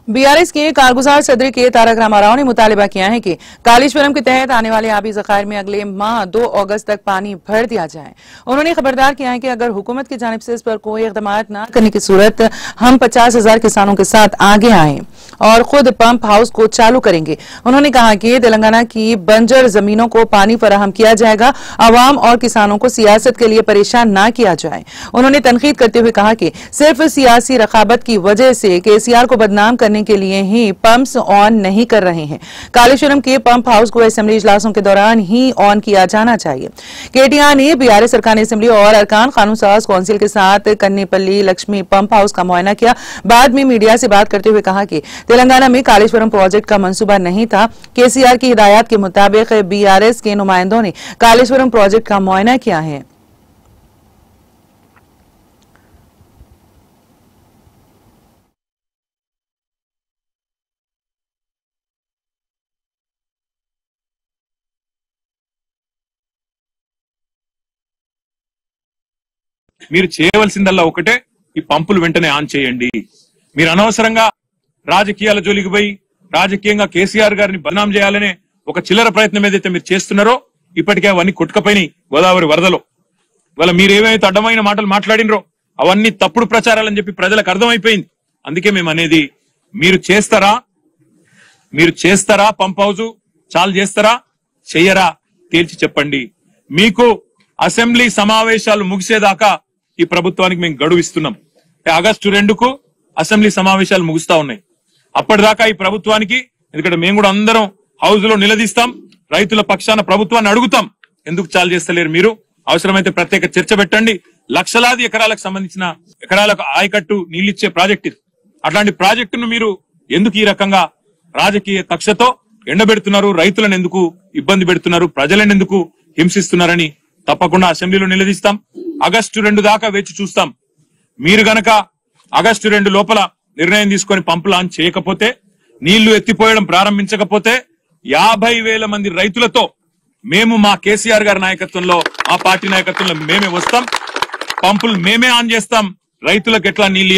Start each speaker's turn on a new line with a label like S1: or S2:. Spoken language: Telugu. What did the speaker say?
S1: बीआरएस के कारगुजार सदर के तारक रामाराव ने मुतालिबा किया है कि कालेश्वरम के तहत आने वाले आबी जखायर में अगले माह 2 अगस्त तक पानी भर दिया जाए। उन्होंने खबरदार किया है कि अगर हुकूमत की जानिब से इस पर कोई इक़दाम न करने की सूरत हम 50,000 किसानों के साथ आगे आए और खुद पंप हाउस को चालू करेंगे। उन्होंने कहा कि तेलंगाना की बंजर जमीनों को पानी फराहम किया जाएगा, अवाम और किसानों को सियासत के लिए परेशान न किया जाए। उन्होंने तनकीद करते हुए कहा कि सिर्फ सियासी रकाबत की वजह से केसीआर को बदनाम करने के लिए ही पंप्स ऑन नहीं कर रहे हैं। कालेश्वरम के पंप हाउस को असेंबली इजलासों के दौरान ही ऑन किया जाना चाहिए। केटीआर ने बीआरएस सरकार असेंबली और अरकान कानून साज कौंसिल के साथ कन्नीपल्ली लक्ष्मी पंप हाउस का मुआयना किया। बाद में मीडिया से बात करते हुए कहा कि तेलंगाना में कालेश्वरम प्रोजेक्ट का मंसूबा नहीं था। केसीआर की हिदायत के मुताबिक बीआरएस के नुमाइंदों ने कालेश्वरम प्रोजेक्ट का मुआयना किया है।
S2: మీరు చేయవలసిందల్లా ఒకటే, ఈ పంపులు వెంటనే ఆన్ చేయండి। మీరు అనవసరంగా రాజకీయాల జోలికి పోయి రాజకీయంగా కేసీఆర్ గారిని బదనాం చేయాలనే ఒక చిల్లర ప్రయత్నం ఏదైతే మీరు చేస్తున్నారో ఇప్పటికే అవన్నీ కొట్టుకపోయినాయి గోదావరి వరదలో। ఇవాళ మీరు ఏమైతే అడ్డమైన మాటలు మాట్లాడినరో అవన్నీ తప్పుడు ప్రచారాలని చెప్పి ప్రజలకు అర్థమైపోయింది। అందుకే మేము అనేది, మీరు చేస్తారా పంప్ హౌస్ చాలు చేస్తారా చెయ్యరా తేల్చి చెప్పండి। మీకు అసెంబ్లీ సమావేశాలు ముగిసేదాకా ఈ ప్రభుత్వానికి మేము గడువు ఇస్తున్నాం। ఆగస్టు 2కు అసెంబ్లీ సమావేశాలు ముగుస్తా ఉన్నాయి। అప్పటిదాకా ఈ ప్రభుత్వానికి, ఎందుకంటే మేము కూడా అందరం హౌస్ లో నిలదీస్తాం, రైతుల పక్షాన ప్రభుత్వాన్ని అడుగుతాం, ఎందుకు చాలు చేస్తలేరు మీరు, అవసరమైతే ప్రత్యేక చర్చ పెట్టండి। లక్షలాది ఎకరాలకు సంబంధించిన ఎకరాలకు ఆయకట్టు నీళ్ళిచ్చే ప్రాజెక్ట్ ఇది। అట్లాంటి ప్రాజెక్టును మీరు ఎందుకు ఈ రకంగా రాజకీయ కక్షతో ఎండబెడుతున్నారు, రైతులను ఎందుకు ఇబ్బంది పెడుతున్నారు, ప్రజలను ఎందుకు హింసిస్తున్నారని తప్పకుండా అసెంబ్లీలో నిలదీస్తాం। ఆగస్టు 2 దాకా వేచి చూస్తాం। మీరు గనక ఆగస్టు 2 లోపల నిర్ణయం తీసుకొని పంపులు ఆన్ చేయకపోతే, నీళ్లు ఎత్తిపోయడం ప్రారంభించకపోతే 50,000 మంది రైతులతో మేము మా కేసీఆర్ గారి నాయకత్వంలో, మా పార్టీ నాయకత్వంలో మేమే వస్తాం, పంపులు మేమే ఆన్ చేస్తాం। రైతులకు ఎట్లా నీళ్ళు